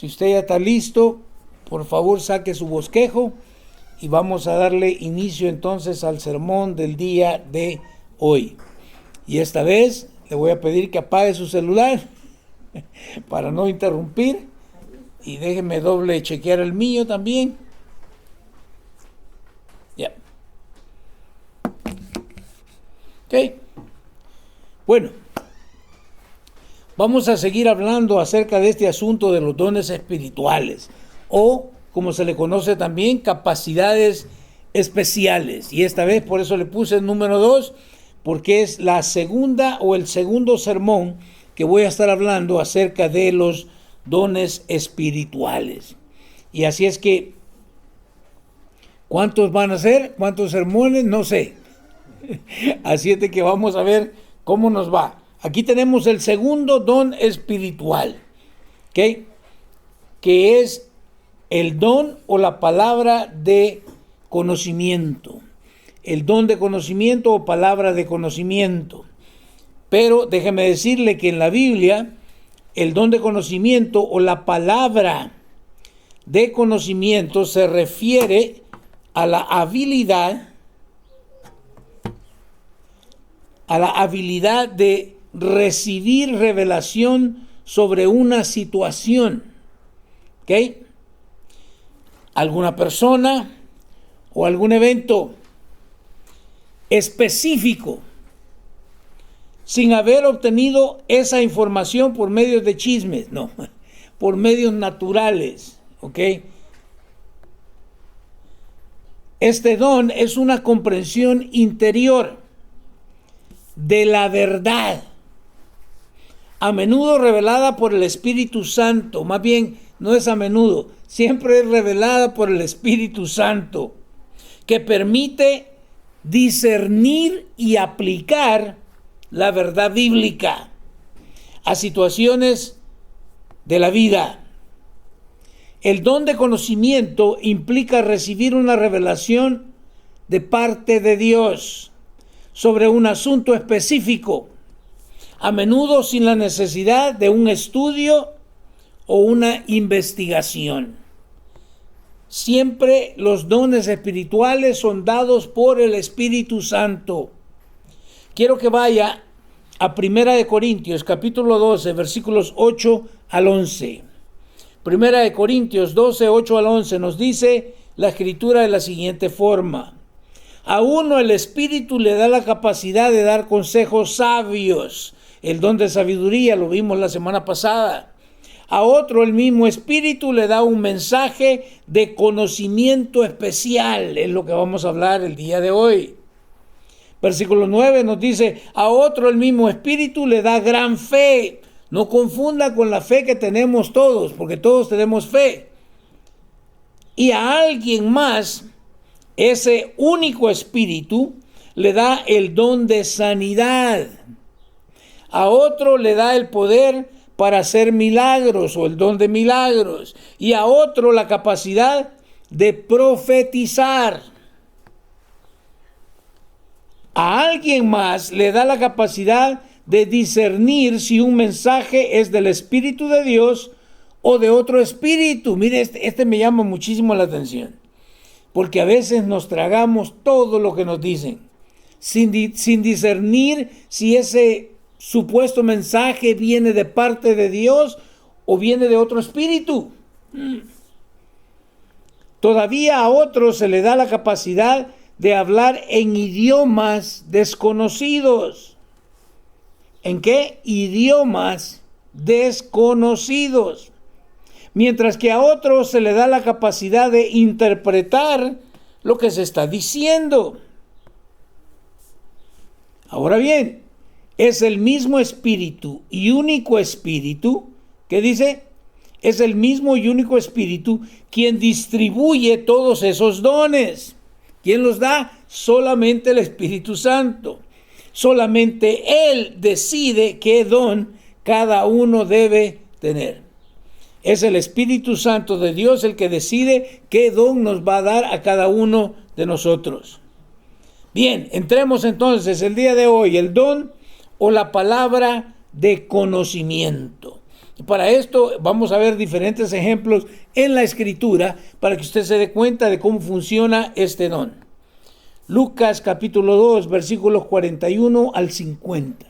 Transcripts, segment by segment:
Si usted ya está listo, por favor saque su bosquejo y vamos a darle inicio entonces al sermón del día de hoy. Y esta vez le voy a pedir que apague su celular para no interrumpir, y déjeme doble chequear el mío también. Ya. Ok. Bueno, vamos a seguir hablando acerca de este asunto de los dones espirituales, o como se le conoce también, capacidades especiales. Y esta vez por eso le puse el número 2, porque es la segunda o el segundo sermón que voy a estar hablando acerca de los dones espirituales. Y así es que, ¿cuántos van a ser? ¿Cuántos sermones? No sé. Así es de que vamos a ver cómo nos va. Aquí tenemos el segundo don espiritual, ¿ok? Que es el don o la palabra de conocimiento. El don de conocimiento o palabra de conocimiento. Pero déjeme decirle que en la Biblia, el don de conocimiento o la palabra de conocimiento se refiere a la habilidad de recibir revelación sobre una situación, ¿ok? Alguna persona o algún evento específico, sin haber obtenido esa información por medios de chismes, no, por medios naturales, ¿ok? Este don es una comprensión interior de la verdad, a menudo revelada por el Espíritu Santo. Más bien, no es a menudo, siempre es revelada por el Espíritu Santo, que permite discernir y aplicar la verdad bíblica a situaciones de la vida. El don de conocimiento implica recibir una revelación de parte de Dios sobre un asunto específico, a menudo sin la necesidad de un estudio o una investigación. Siempre los dones espirituales son dados por el Espíritu Santo. Quiero que vaya a 1 Corintios, capítulo 12, versículos 8 al 11. 1 Corintios 12, 8 al 11 nos dice la Escritura de la siguiente forma: a uno el Espíritu le da la capacidad de dar consejos sabios, el don de sabiduría, lo vimos la semana pasada. A otro el mismo Espíritu le da un mensaje de conocimiento especial, es lo que vamos a hablar el día de hoy. Versículo 9 nos dice, a otro el mismo Espíritu le da gran fe. No confunda con la fe que tenemos todos, porque todos tenemos fe. Y a alguien más, ese único Espíritu le da el don de sanidad. A otro le da el poder para hacer milagros o el don de milagros. Y a otro la capacidad de profetizar. A alguien más le da la capacidad de discernir si un mensaje es del Espíritu de Dios o de otro espíritu. Mire, este me llama muchísimo la atención, porque a veces nos tragamos todo lo que nos dicen, sin discernir si ese supuesto mensaje viene de parte de Dios o viene de otro espíritu. Todavía a otros se le da la capacidad de hablar en idiomas desconocidos. ¿En qué? Idiomas desconocidos. Mientras que a otros se le da la capacidad de interpretar lo que se está diciendo. Ahora bien, es el mismo Espíritu y único Espíritu, ¿qué dice? Es el mismo y único Espíritu quien distribuye todos esos dones. ¿Quién los da? Solamente el Espíritu Santo. Solamente Él decide qué don cada uno debe tener. Es el Espíritu Santo de Dios el que decide qué don nos va a dar a cada uno de nosotros. Bien, entremos entonces el día de hoy, el don o la palabra de conocimiento. Para esto vamos a ver diferentes ejemplos en la Escritura para que usted se dé cuenta de cómo funciona este don. Lucas capítulo 2, versículos 41 al 50.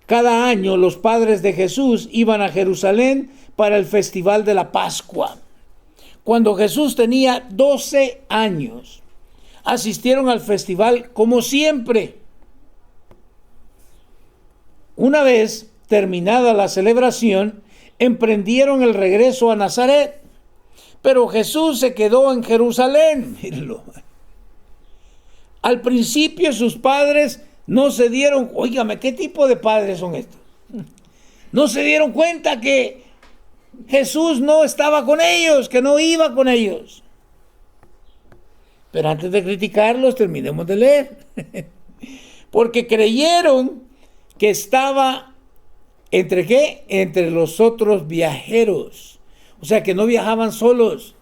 Cada año los padres de Jesús iban a Jerusalén para el festival de la Pascua. Cuando Jesús tenía 12 años, asistieron al festival como siempre. Una vez terminada la celebración, emprendieron el regreso a Nazaret, pero Jesús se quedó en Jerusalén. Mírenlo. Al principio sus padres no se dieron, óigame, ¿qué tipo de padres son estos? No se dieron cuenta que Jesús no estaba con ellos, que no iba con ellos. Pero antes de criticarlos, terminemos de leer. Porque creyeron que estaba, ¿entre qué? Entre los otros viajeros. O sea, que no viajaban solos.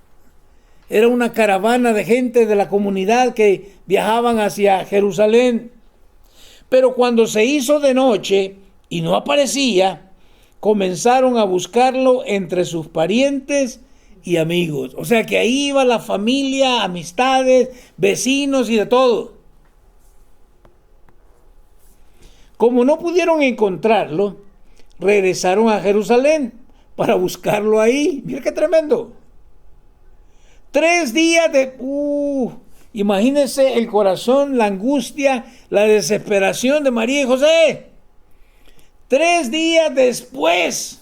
Era una caravana de gente de la comunidad que viajaban hacia Jerusalén. Pero cuando se hizo de noche y no aparecía, comenzaron a buscarlo entre sus parientes y amigos. O sea que ahí iba la familia, amistades, vecinos y de todo. Como no pudieron encontrarlo, regresaron a Jerusalén para buscarlo ahí. Mira qué tremendo. 3 días de... imagínense el corazón, la angustia, la desesperación de María y José. 3 días después,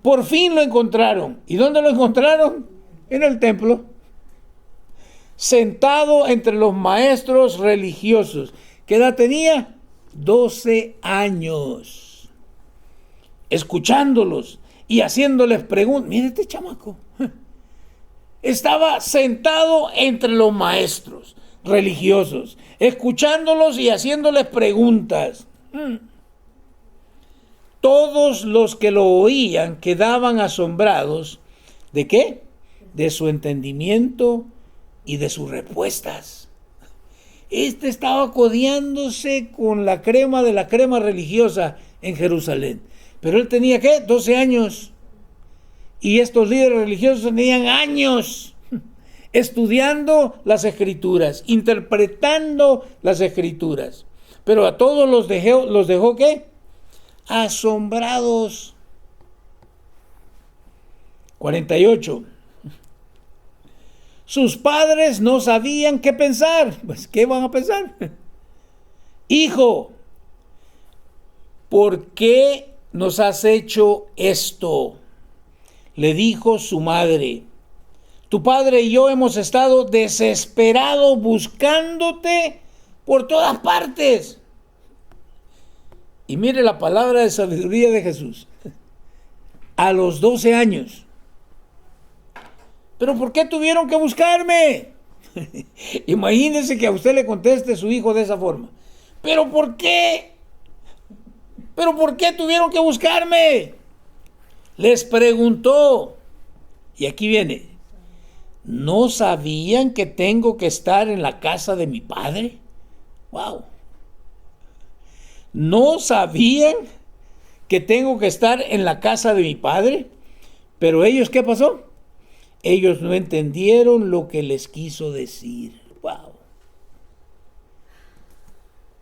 por fin lo encontraron. ¿Y dónde lo encontraron? En el templo. Sentado entre los maestros religiosos. ¿Qué edad tenía? 12 años. Escuchándolos y haciéndoles preguntas. Mire este chamaco. Estaba sentado entre los maestros religiosos, escuchándolos y haciéndoles preguntas. Todos los que lo oían quedaban asombrados. ¿De qué? De su entendimiento y de sus respuestas. Este estaba codeándose con la crema de la crema religiosa en Jerusalén. Pero él tenía, ¿qué? 12 años. Y estos líderes religiosos tenían años estudiando las Escrituras, interpretando las Escrituras. Pero a todos los dejó ¿qué? Asombrados. 48. Sus padres no sabían qué pensar. Pues, ¿qué van a pensar? Hijo, ¿por qué nos has hecho esto? Le dijo su madre. Tu padre y yo hemos estado desesperados buscándote por todas partes. Y mire la palabra de sabiduría de Jesús. A los 12 años. ¿Pero por qué tuvieron que buscarme? Imagínense que a usted le conteste su hijo de esa forma. ¿Pero por qué? ¿Pero por qué tuvieron que buscarme? Les preguntó. Y aquí viene. ¿No sabían que tengo que estar en la casa de mi padre? ¡Wow! ¿No sabían que tengo que estar en la casa de mi padre? Pero ellos, ¿qué pasó? Ellos no entendieron lo que les quiso decir. ¡Wow!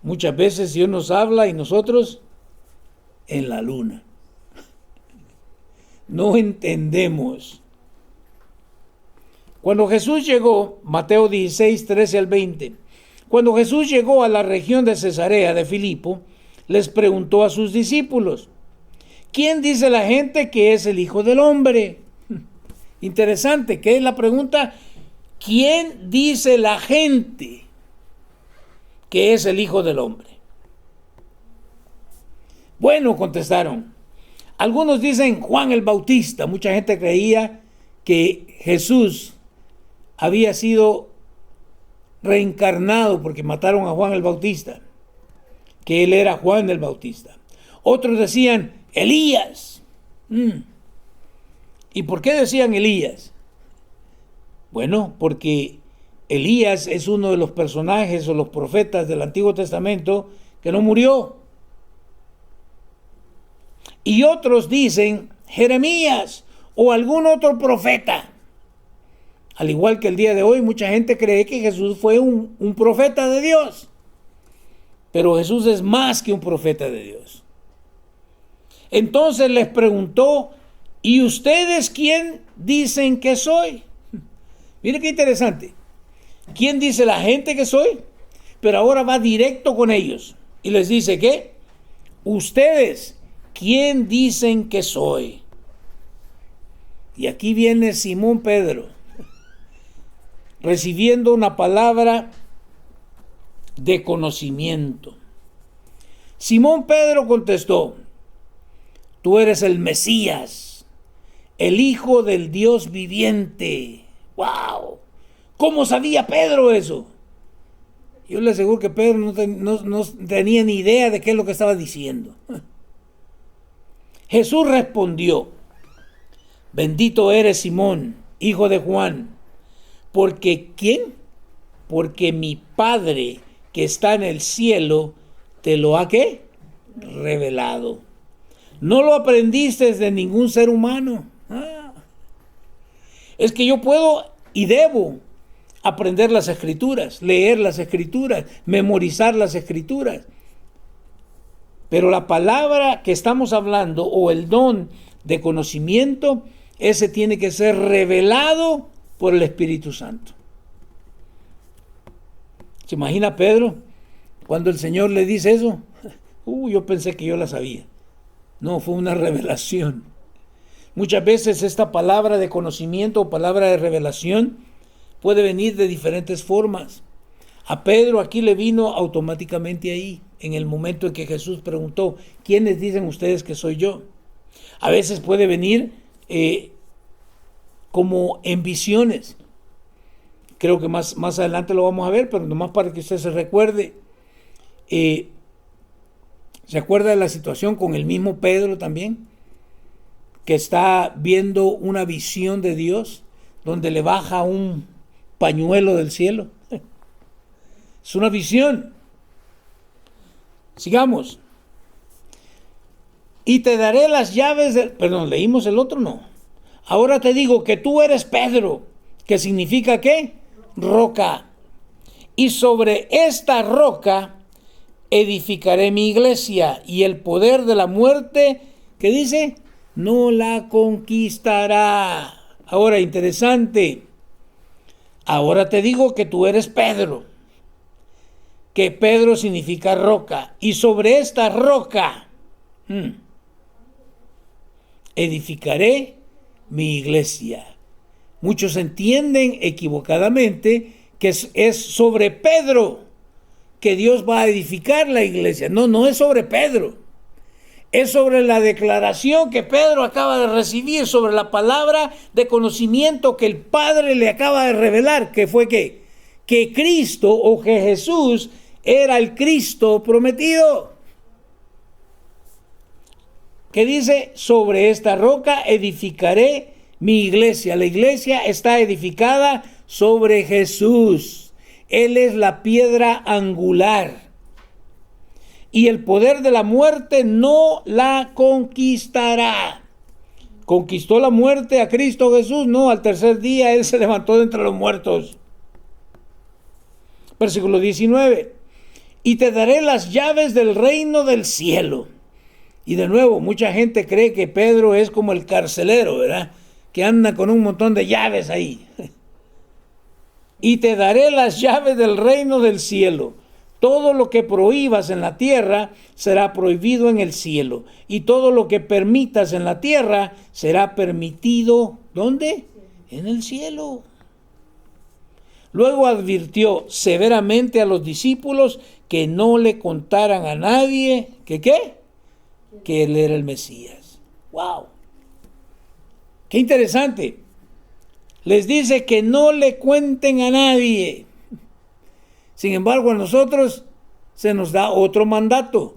Muchas veces Dios nos habla y nosotros en la luna. No entendemos. Cuando Jesús llegó, Mateo 16, 13 al 20, cuando Jesús llegó a la región de Cesarea de Filipo, les preguntó a sus discípulos, ¿quién dice la gente que es el Hijo del Hombre? Interesante, ¿qué es la pregunta? ¿Quién dice la gente que es el Hijo del Hombre? Bueno, contestaron. Algunos dicen Juan el Bautista. Mucha gente creía que Jesús había sido reencarnado porque mataron a Juan el Bautista, que él era Juan el Bautista. Otros decían Elías. ¿Y por qué decían Elías? Bueno, porque Elías es uno de los personajes o los profetas del Antiguo Testamento que no murió. y otros dicen Jeremías o algún otro profeta. Al igual que el día de hoy, mucha gente cree que Jesús fue un profeta de Dios. Pero Jesús es más que un profeta de Dios. Entonces les preguntó, ¿y ustedes quién dicen que soy? Mire qué interesante. ¿Quién dice la gente que soy? Pero ahora va directo con ellos y les dice que ustedes, ¿quién dicen que soy? Y aquí viene Simón Pedro recibiendo una palabra de conocimiento. Simón Pedro contestó, tú eres el Mesías, el Hijo del Dios viviente. ¡Wow! ¿Cómo sabía Pedro eso? Yo le aseguro que Pedro no tenía ni idea de qué es lo que estaba diciendo. Jesús respondió, bendito eres Simón, hijo de Juan, porque ¿quién? Porque mi Padre que está en el cielo te lo ha ¿qué? Revelado. No lo aprendiste de ningún ser humano. Es que yo puedo y debo aprender las Escrituras, leer las Escrituras, memorizar las Escrituras. Pero la palabra que estamos hablando o el don de conocimiento, ese tiene que ser revelado por el Espíritu Santo. ¿Se imagina Pedro cuando el Señor le dice eso? Yo pensé que yo la sabía. No, fue una revelación. Muchas veces esta palabra de conocimiento o palabra de revelación puede venir de diferentes formas. A Pedro aquí le vino automáticamente ahí, en el momento en que Jesús preguntó, ¿quiénes dicen ustedes que soy yo? A veces puede venir como en visiones. Creo que más adelante lo vamos a ver, pero nomás para que usted se recuerde. ¿Se acuerda de la situación con el mismo Pedro también? Que está viendo una visión de Dios, donde le baja un pañuelo del cielo. Es una visión. Sigamos. Y te daré las llaves del... Perdón, ¿leímos el otro? No. Ahora te digo que tú eres Pedro, que significa ¿qué? Roca. Y sobre esta roca edificaré mi iglesia, y el poder de la muerte, ¿qué dice? No la conquistará. Ahora, interesante. Ahora te digo que tú eres Pedro, que Pedro significa roca, y sobre esta roca edificaré mi iglesia. Muchos entienden equivocadamente que es sobre Pedro que Dios va a edificar la iglesia. No, no es sobre Pedro. Es sobre la declaración que Pedro acaba de recibir, sobre la palabra de conocimiento que el Padre le acaba de revelar, que fue que Cristo o que Jesús era el Cristo prometido. Que dice, sobre esta roca edificaré mi iglesia. La iglesia está edificada sobre Jesús. Él es la piedra angular. Y el poder de la muerte no la conquistará. ¿Conquistó la muerte a Cristo Jesús? No, al tercer día Él se levantó de entre los muertos. Versículo 19. Y te daré las llaves del reino del cielo. Y de nuevo, mucha gente cree que Pedro es como el carcelero, ¿verdad? Que anda con un montón de llaves ahí. Y te daré las llaves del reino del cielo. Todo lo que prohíbas en la tierra será prohibido en el cielo. Y todo lo que permitas en la tierra será permitido, ¿dónde? En el cielo. Luego advirtió severamente a los discípulos que no le contaran a nadie, ¿que qué? Que él era el Mesías. ¡Wow! ¡Qué interesante! Les dice que no le cuenten a nadie. Sin embargo, a nosotros se nos da otro mandato.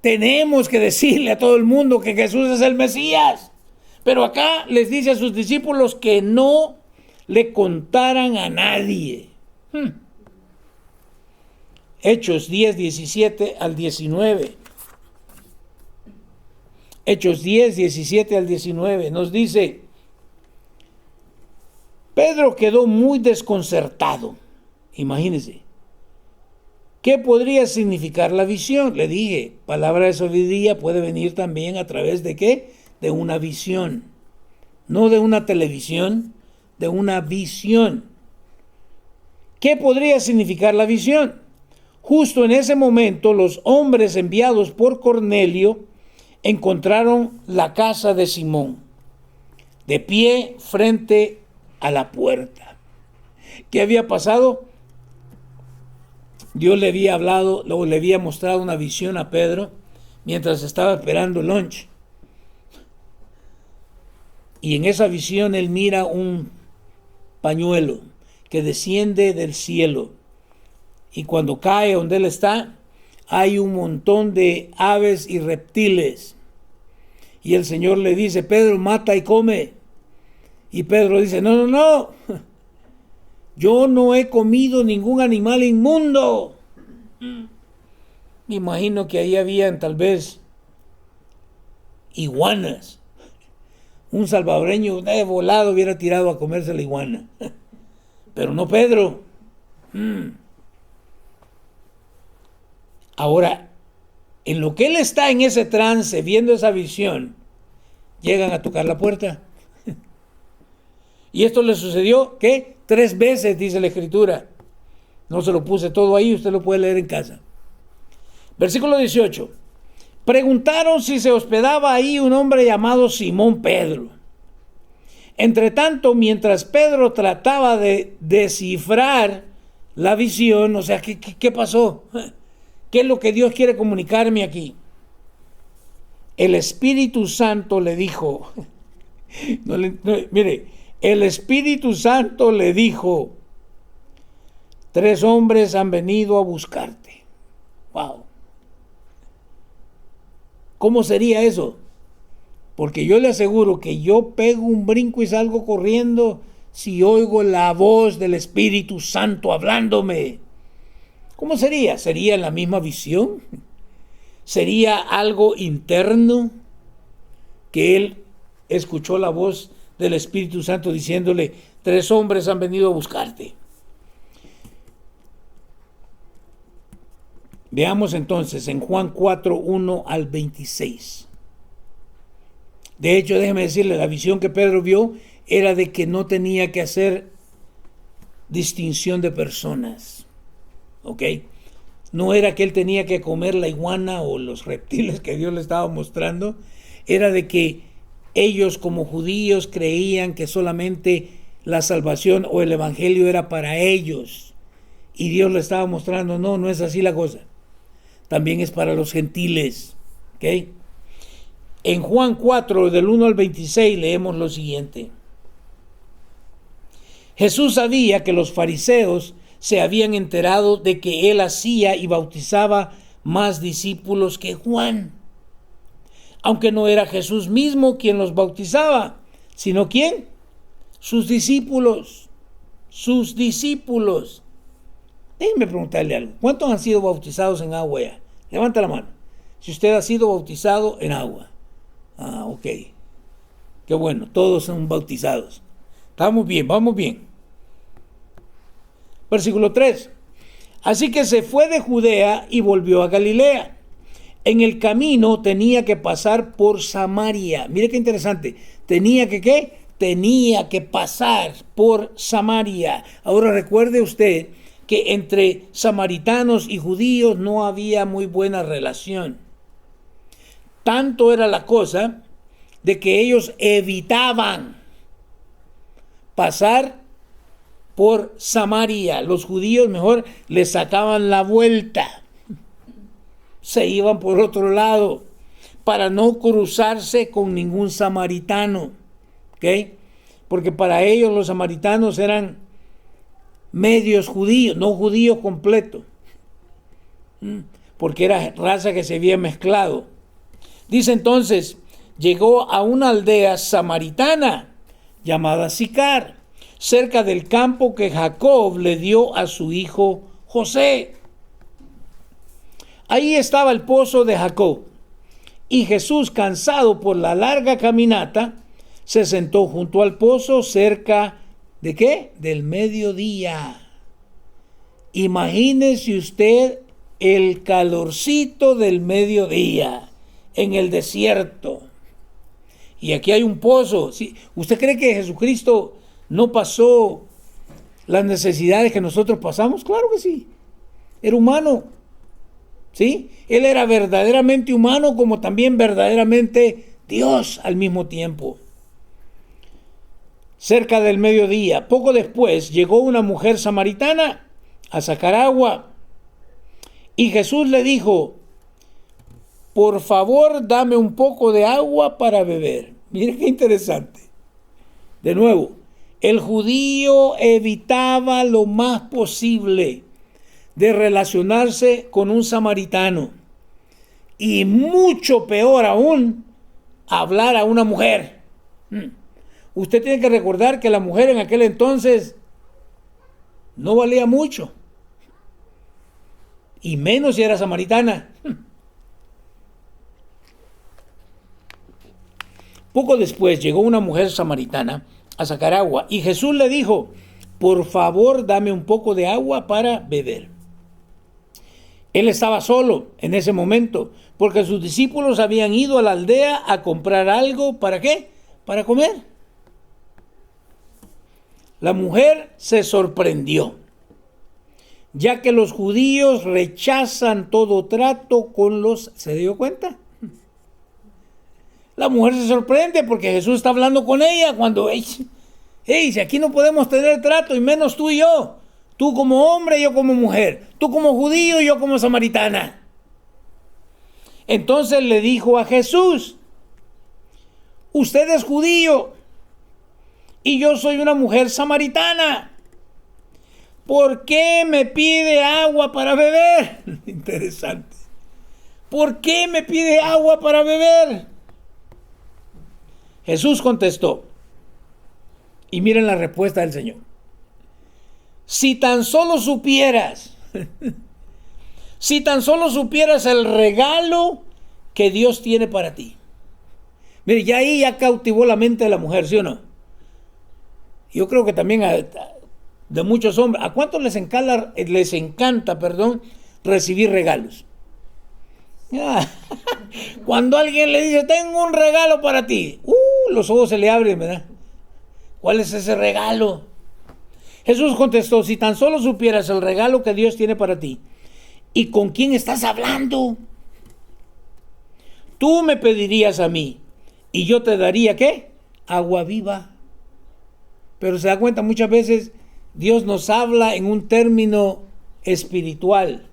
Tenemos que decirle a todo el mundo que Jesús es el Mesías. Pero acá les dice a sus discípulos que no le contaran a nadie. Hechos 10, 17 al 19. Hechos 10, 17 al 19, nos dice: Pedro quedó muy desconcertado. Imagínense. ¿Qué podría significar la visión? Le dije, palabra de sabiduría puede venir también a través de ¿qué? De una visión. No de una televisión, de una visión. ¿Qué podría significar la visión? Justo en ese momento, los hombres enviados por Cornelio encontraron la casa de Simón, de pie frente a la puerta. ¿Qué había pasado? Dios le había hablado, luego le había mostrado una visión a Pedro mientras estaba esperando el lunch. Y en esa visión él mira un pañuelo que desciende del cielo. Y cuando cae donde él está, hay un montón de aves y reptiles. Y el Señor le dice: Pedro, mata y come. Y Pedro dice: no. Yo no he comido ningún animal inmundo. Me imagino que ahí habían tal iguanas. Un salvadoreño de volado hubiera tirado a comerse la iguana. Pero no Pedro. Ahora, en lo que él está en ese trance, viendo esa visión, llegan a tocar la puerta. Y esto le sucedió, ¿qué? 3 veces, dice la Escritura. No se lo puse todo ahí, usted lo puede leer en casa. Versículo 18. Preguntaron si se hospedaba ahí un hombre llamado Simón Pedro. Entre tanto, mientras Pedro trataba de descifrar la visión, o sea, ¿qué pasó? ¿Qué es lo que Dios quiere comunicarme aquí? El Espíritu Santo le dijo, mire, el Espíritu Santo le dijo: 3 hombres han venido a buscarte. Wow. ¿Cómo sería eso? Porque yo le aseguro que yo pego un brinco y salgo corriendo si oigo la voz del Espíritu Santo hablándome. ¿Cómo sería? ¿Sería la misma visión? ¿Sería algo interno que él escuchó la voz del Espíritu Santo diciéndole: 3 hombres han venido a buscarte? Veamos entonces en Juan 4, 1 al 26. De hecho, déjeme decirle, la visión que Pedro vio era de que no tenía que hacer distinción de personas. ¿Ok? No era que él tenía que comer la iguana o los reptiles que Dios le estaba mostrando. Era de que ellos como judíos creían que solamente la salvación o el evangelio era para ellos. Y Dios le estaba mostrando: no es así la cosa. También es para los gentiles. ¿Ok? En Juan 4, del 1 al 26, leemos lo siguiente. Jesús sabía que los fariseos se habían enterado de que él hacía y bautizaba más discípulos que Juan. Aunque no era Jesús mismo quien los bautizaba, sino ¿quién? Sus discípulos. Sus discípulos. Déjenme preguntarle algo. ¿Cuántos han sido bautizados en agua ya? Levanta la mano. Si usted ha sido bautizado en agua. Ah, ok. Qué bueno, todos son bautizados. Estamos bien, vamos bien. Versículo 3. Así que se fue de Judea y volvió a Galilea. En el camino tenía que pasar por Samaria. Mire qué interesante. Tenía que ¿qué? Tenía que pasar por Samaria. Ahora recuerde usted que entre samaritanos y judíos no había muy buena relación. Tanto era la cosa de que ellos evitaban pasar por Samaria. Los judíos mejor les sacaban la vuelta. Se iban por otro lado para no cruzarse con ningún samaritano. ¿Ok? Porque para ellos los samaritanos eran medios judíos, no judíos completos. Porque era raza que se había mezclado. Dice entonces, llegó a una aldea samaritana llamada Sicar, cerca del campo que Jacob le dio a su hijo José. Ahí estaba el pozo de Jacob. Y Jesús, cansado por la larga caminata, se sentó junto al pozo cerca ¿de qué? Del mediodía. Imagínese usted el calorcito del mediodía en el desierto. Y aquí hay un pozo. ¿Sí? ¿Usted cree que Jesucristo no pasó las necesidades que nosotros pasamos? Claro que sí. Era humano. ¿Sí? Él era verdaderamente humano como también verdaderamente Dios al mismo tiempo. Cerca del mediodía, poco después, llegó una mujer samaritana a sacar agua. Y Jesús le dijo: por favor, dame un poco de agua para beber. Mire qué interesante. De nuevo, el judío evitaba lo más posible de relacionarse con un samaritano. Y mucho peor aún, hablar a una mujer. Usted tiene que recordar que la mujer en aquel entonces no valía mucho. Y menos si era samaritana. Poco después llegó una mujer samaritana a sacar agua y Jesús le dijo: por favor, dame un poco de agua para beber. Él estaba solo en ese momento porque sus discípulos habían ido a la aldea a comprar algo. ¿Para qué? Para comer. La mujer se sorprendió, ya que los judíos rechazan todo trato con los... ¿Se dio cuenta? La mujer se sorprende porque Jesús está hablando con ella cuando... si aquí no podemos tener trato, y menos tú y yo. Tú como hombre, yo como mujer. Tú como judío, yo como samaritana. Entonces le dijo a Jesús: usted es judío y yo soy una mujer samaritana. ¿Por qué me pide agua para beber? Interesante. ¿Por qué me pide agua para beber? Jesús contestó, y miren la respuesta del Señor: si tan solo supieras, si tan solo supieras el regalo que Dios tiene para ti. Mire, ya ahí ya cautivó la mente de la mujer, ¿sí o no? Yo creo que también de muchos hombres. ¿A cuántos les encanta, recibir regalos? Cuando alguien le dice: tengo un regalo para ti, los ojos se le abren, ¿verdad? ¿Cuál es ese regalo? Jesús contestó: si tan solo supieras el regalo que Dios tiene para ti y con quién estás hablando, tú me pedirías a mí y yo te daría ¿qué? Agua viva. Pero se da cuenta, muchas veces Dios nos habla en un término espiritual,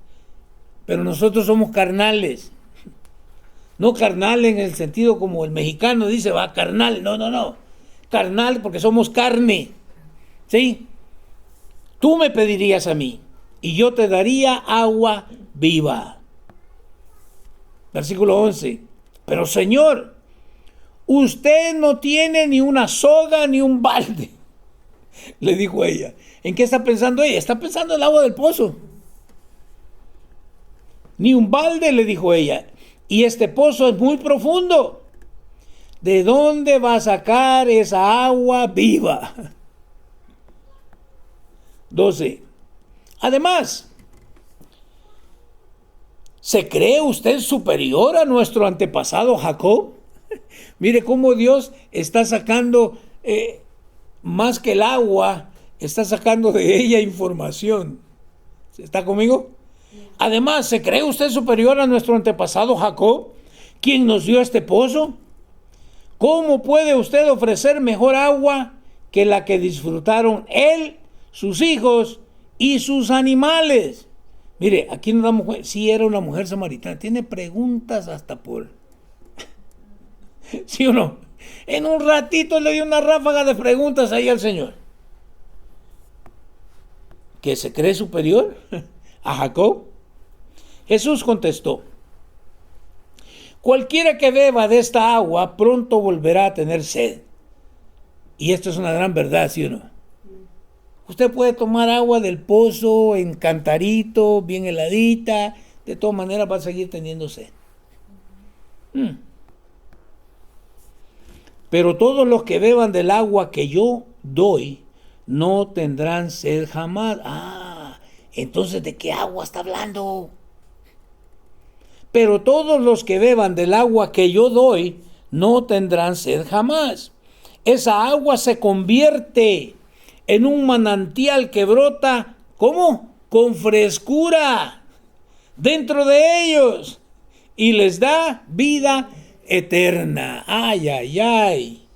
pero nosotros somos carnales. No carnal en el sentido como el mexicano dice, va, carnal. No. Carnal porque somos carne. ¿Sí? Tú me pedirías a mí y yo te daría agua viva. Versículo 11. Pero Señor, usted no tiene ni una soga ni un balde. Le dijo ella. ¿En qué está pensando ella? Está pensando en el agua del pozo. Ni un balde, le dijo ella. Y este pozo es muy profundo. ¿De dónde va a sacar esa agua viva? 12. Además, ¿se cree usted superior a nuestro antepasado Jacob? Mire cómo Dios está sacando, más que el agua, está sacando de ella información. ¿Está conmigo? Además, ¿se cree usted superior a nuestro antepasado Jacob, quien nos dio este pozo? ¿Cómo puede usted ofrecer mejor agua que la que disfrutaron él, sus hijos y sus animales? Mire, aquí nos damos cuenta, sí era una mujer samaritana, tiene preguntas hasta por... ¿Sí o no? En un ratito le dio una ráfaga de preguntas ahí al Señor. ¿Que se cree superior a Jacob? Jesús contestó: cualquiera que beba de esta agua pronto volverá a tener sed. Y esto es una gran verdad, ¿sí o no? Usted puede tomar agua del pozo en cantarito, bien heladita, de todas maneras va a seguir teniendo sed. Pero todos los que beban del agua que yo doy no tendrán sed jamás. Entonces, ¿de qué agua está hablando? Pero todos los que beban del agua que yo doy no tendrán sed jamás. Esa agua se convierte en un manantial que brota, ¿cómo? Con frescura dentro de ellos y les da vida eterna. Ay, ay, ay.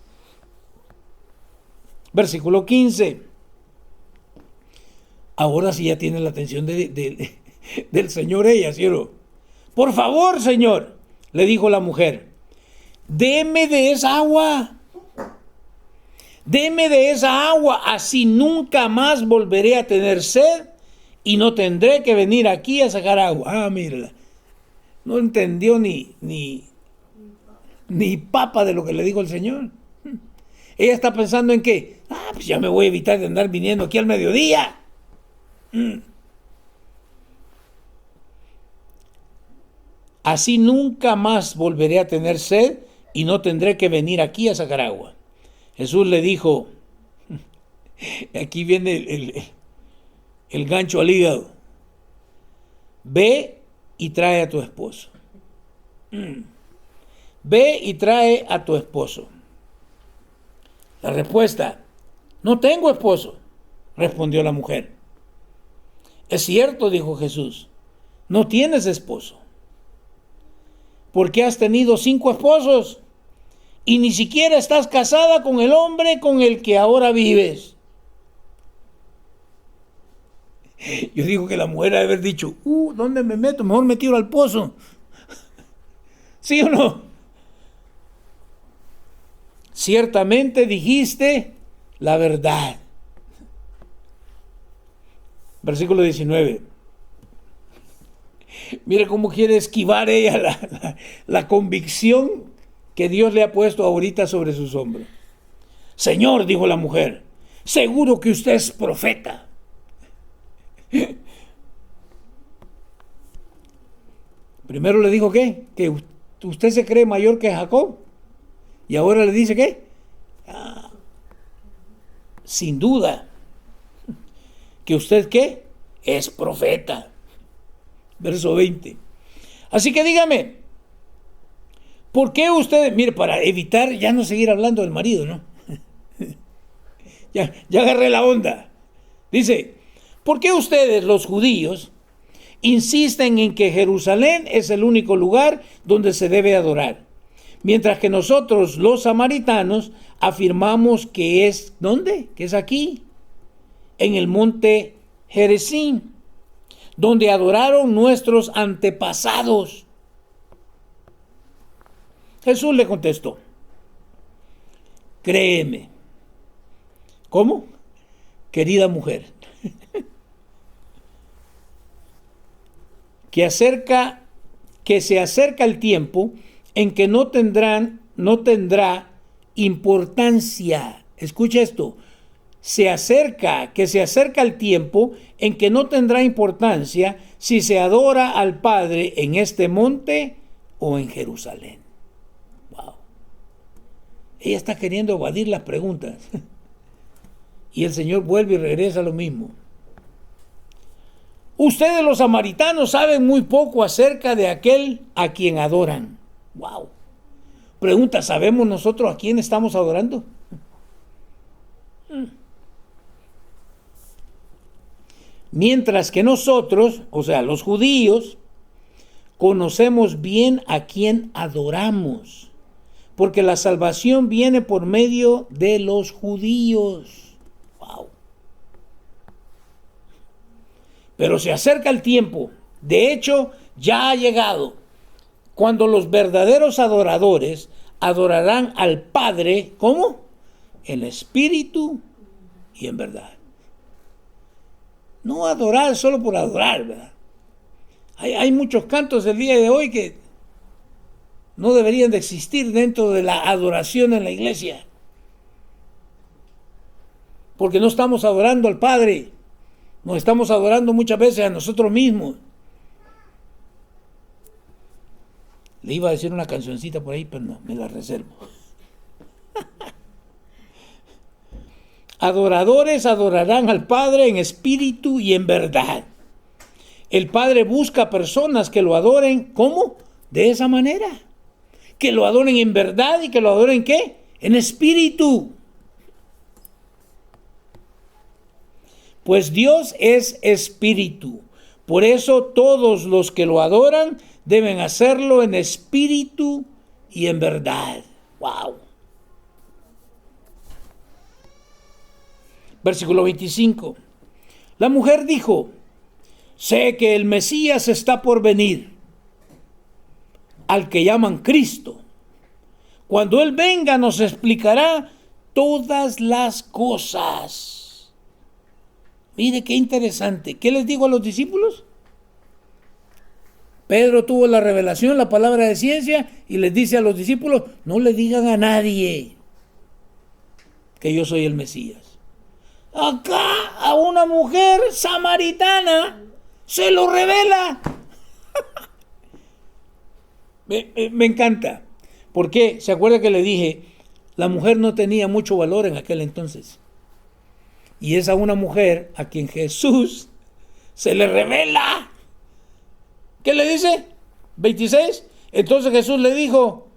Versículo 15. Ahora sí ya tiene la atención del Señor ella, ¿cierto? Por favor, Señor, le dijo la mujer, deme de esa agua. Deme de esa agua, así nunca más volveré a tener sed y no tendré que venir aquí a sacar agua. Mírala. No entendió ni papa de lo que le dijo el Señor. Ella está pensando en que, pues ya me voy a evitar de andar viniendo aquí al mediodía. Así nunca más volveré a tener sed y no tendré que venir aquí a sacar agua. Jesús le dijo, aquí viene el gancho al hígado, ve y trae a tu esposo. Ve y trae a tu esposo. La respuesta, no tengo esposo, respondió la mujer. Es cierto, dijo Jesús, no tienes esposo, porque has tenido 5 esposos y ni siquiera estás casada con el hombre con el que ahora vives. Yo digo que la mujer ha de haber dicho, ¿dónde me meto? Mejor me tiro al pozo. ¿Sí o no? Ciertamente dijiste la verdad. Versículo 19. Mira cómo quiere esquivar ella la convicción que Dios le ha puesto ahorita sobre sus hombros. Señor, dijo la mujer, seguro que usted es profeta. Primero le dijo ¿qué? Que usted se cree mayor que Jacob. Y ahora le dice ¿qué? Sin duda que usted ¿qué? Es profeta. Verso 20. Así que dígame, ¿por qué ustedes, mire, para evitar ya no seguir hablando del marido, ¿no? ya agarré la onda. Dice, ¿por qué ustedes, los judíos, insisten en que Jerusalén es el único lugar donde se debe adorar? Mientras que nosotros, los samaritanos, afirmamos que es, ¿dónde? Que es aquí, en el monte Gerizim, donde adoraron nuestros antepasados. Jesús le contestó, créeme. ¿Cómo? Querida mujer, que se acerca el tiempo en que no tendrá importancia. Escucha esto. Que se acerca el tiempo en que no tendrá importancia si se adora al Padre en este monte o en Jerusalén. Wow. Ella está queriendo evadir las preguntas. Y el Señor vuelve y regresa a lo mismo. Ustedes los samaritanos saben muy poco acerca de aquel a quien adoran. Wow. Pregunta, ¿sabemos nosotros a quién estamos adorando? Mientras que nosotros, o sea, los judíos, conocemos bien a quién adoramos, porque la salvación viene por medio de los judíos. Wow. Pero se acerca el tiempo, de hecho, ya ha llegado, cuando los verdaderos adoradores adorarán al Padre, ¿cómo? En espíritu y en verdad. No adorar solo por adorar, ¿verdad? Hay muchos cantos del día de hoy que no deberían de existir dentro de la adoración en la iglesia. Porque no estamos adorando al Padre, nos estamos adorando muchas veces a nosotros mismos. Le iba a decir una cancioncita por ahí, pero no, me la reservo. Adoradores adorarán al Padre en espíritu y en verdad. El Padre busca personas que lo adoren, ¿cómo? De esa manera. Que lo adoren en verdad y que lo adoren, ¿qué? En espíritu. Pues Dios es espíritu. Por eso todos los que lo adoran deben hacerlo en espíritu y en verdad. ¡Wow! Versículo 25. La mujer dijo: sé que el Mesías está por venir, al que llaman Cristo. Cuando Él venga nos explicará todas las cosas. Mire qué interesante. ¿Qué les digo a los discípulos? Pedro tuvo la revelación, la palabra de ciencia, y les dice a los discípulos: no le digan a nadie que yo soy el Mesías. Acá a una mujer samaritana se lo revela. Me encanta. ¿Por qué? ¿Se acuerda que le dije? La mujer no tenía mucho valor en aquel entonces. Y es a una mujer a quien Jesús se le revela. ¿Qué le dice? 26. Entonces Jesús le dijo: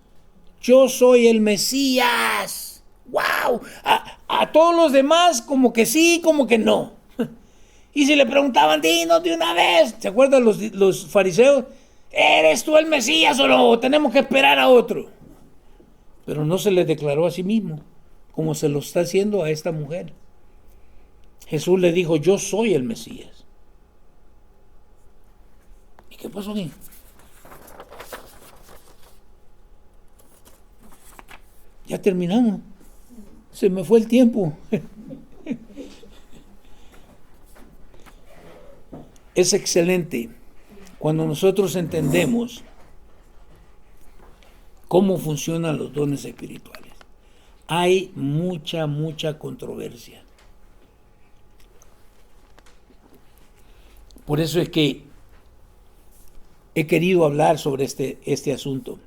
yo soy el Mesías. ¡Wow! A todos los demás como que sí, como que no. Y si le preguntaban: dinos de una vez. ¿Se acuerdan los fariseos? ¿Eres tú el Mesías o no? Tenemos que esperar a otro. Pero no se le declaró a sí mismo, como se lo está haciendo a esta mujer. Jesús le dijo: yo soy el Mesías. ¿Y qué pasó aquí? Ya terminamos. Se me fue el tiempo. Es excelente cuando nosotros entendemos cómo funcionan los dones espirituales. Hay mucha controversia. Por eso es que he querido hablar sobre este asunto,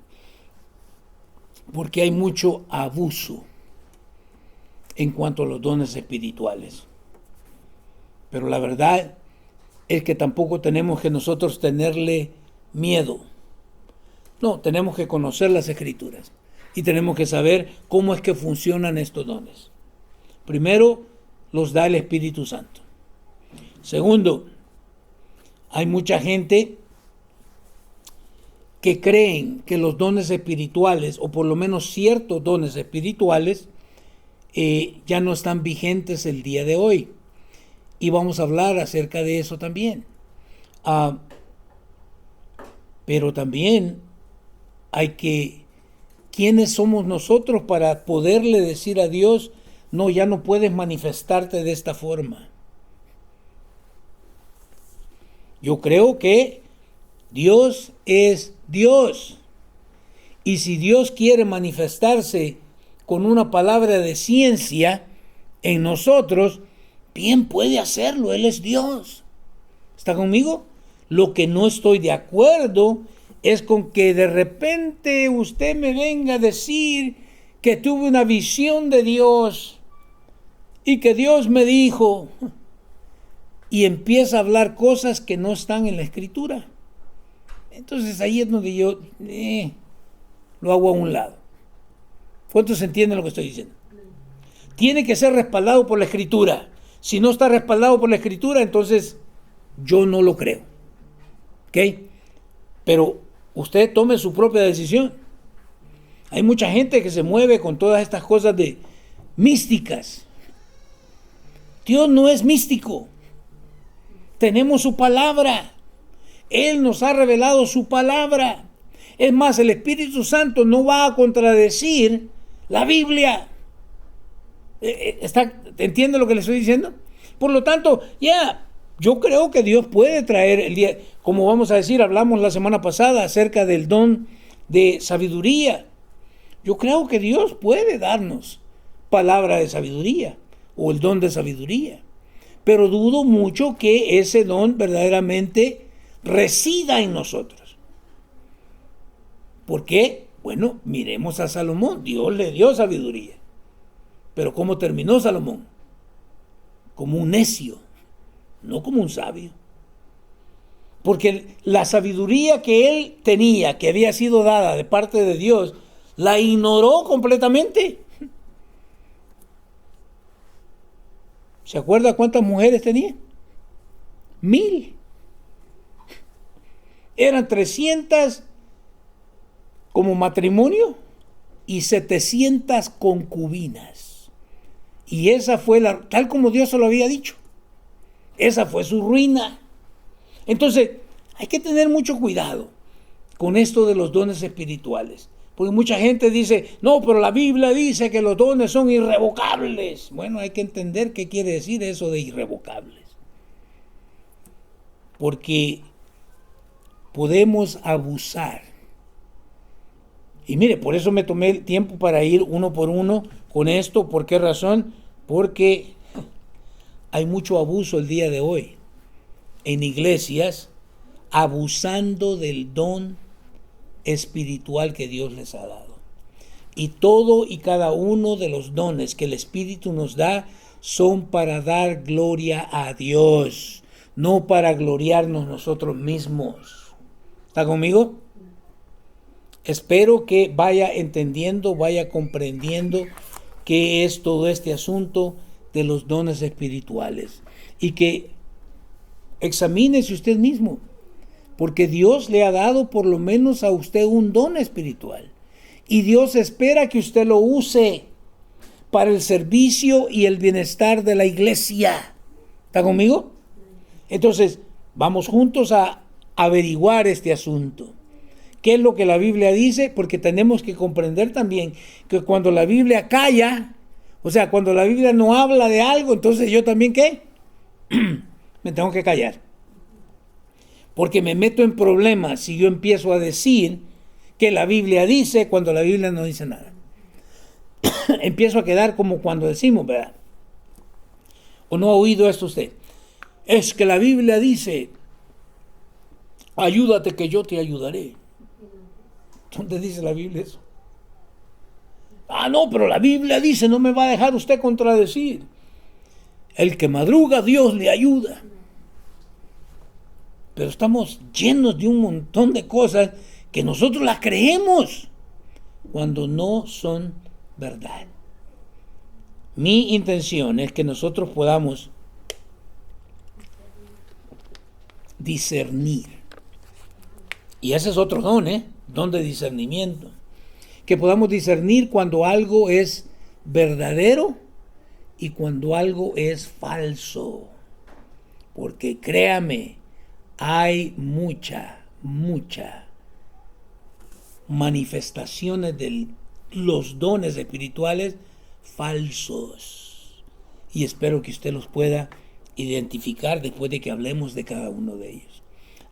porque hay mucho abuso en cuanto a los dones espirituales. Pero la verdad es que tampoco tenemos que nosotros tenerle miedo. No, tenemos que conocer las Escrituras y tenemos que saber cómo es que funcionan estos dones. Primero, los da el Espíritu Santo. Segundo, hay mucha gente que creen que los dones espirituales, o por lo menos ciertos dones espirituales, ya no están vigentes el día de hoy. Y vamos a hablar acerca de eso también. Pero también ¿quiénes somos nosotros para poderle decir a Dios: no, ya no puedes manifestarte de esta forma? Yo creo que Dios es Dios. Y si Dios quiere manifestarse con una palabra de ciencia en nosotros, bien puede hacerlo. Él es Dios. ¿Está conmigo? Lo que no estoy de acuerdo es con que de repente usted me venga a decir que tuve una visión de Dios y que Dios me dijo, y empieza a hablar cosas que no están en la Escritura. Entonces ahí es donde yo lo hago a un lado. ¿Cuántos entienden lo que estoy diciendo? Tiene que ser respaldado por la Escritura. Si no está respaldado por la Escritura, entonces yo no lo creo. ¿Ok? Pero usted tome su propia decisión. Hay mucha gente que se mueve con todas estas cosas de místicas. Dios no es místico. Tenemos su palabra. Él nos ha revelado su palabra. Es más, el Espíritu Santo no va a contradecir la Biblia. ¿Entiende lo que le estoy diciendo? Por lo tanto, yo creo que Dios puede traer el día, como vamos a decir, hablamos la semana pasada acerca del don de sabiduría. Yo creo que Dios puede darnos palabra de sabiduría o el don de sabiduría, pero dudo mucho que ese don verdaderamente resida en nosotros. ¿Por qué? Bueno, miremos a Salomón. Dios le dio sabiduría. Pero ¿cómo terminó Salomón? Como un necio, no como un sabio. Porque la sabiduría que él tenía, que había sido dada de parte de Dios, la ignoró completamente. ¿Se acuerda cuántas mujeres tenía? 1000. Eran 300 como matrimonio y 700 concubinas. Y esa fue tal como Dios se lo había dicho. Esa fue su ruina. Entonces, hay que tener mucho cuidado con esto de los dones espirituales. Porque mucha gente dice, no, pero la Biblia dice que los dones son irrevocables. Bueno, hay que entender qué quiere decir eso de irrevocables. Porque podemos abusar. Y mire, por eso me tomé el tiempo para ir uno por uno con esto. ¿Por qué razón? Porque hay mucho abuso el día de hoy en iglesias, abusando del don espiritual que Dios les ha dado. Y todo y cada uno de los dones que el Espíritu nos da son para dar gloria a Dios, no para gloriarnos nosotros mismos. ¿Está conmigo? Espero que vaya entendiendo, vaya comprendiendo qué es todo este asunto de los dones espirituales. Y que examínese usted mismo, porque Dios le ha dado por lo menos a usted un don espiritual. Y Dios espera que usted lo use para el servicio y el bienestar de la iglesia. ¿Está conmigo? Entonces, vamos juntos a averiguar este asunto. ¿Qué es lo que la Biblia dice? Porque tenemos que comprender también que cuando la Biblia calla, o sea, cuando la Biblia no habla de algo, entonces yo también, ¿qué? Me tengo que callar. Porque me meto en problemas si yo empiezo a decir que la Biblia dice cuando la Biblia no dice nada. Empiezo a quedar como cuando decimos, ¿verdad? ¿O no ha oído esto usted? Es que la Biblia dice, ayúdate que yo te ayudaré. ¿Dónde dice la Biblia eso? Ah, no, pero la Biblia dice, no me va a dejar usted contradecir. El que madruga, Dios le ayuda. Pero estamos llenos de un montón de cosas que nosotros las creemos cuando no son verdad. Mi intención es que nosotros podamos discernir. Y ese es otro don, don de discernimiento. Que podamos discernir cuando algo es verdadero y cuando algo es falso. Porque créame, hay mucha manifestaciones de los dones espirituales falsos. Y espero que usted los pueda identificar después de que hablemos de cada uno de ellos.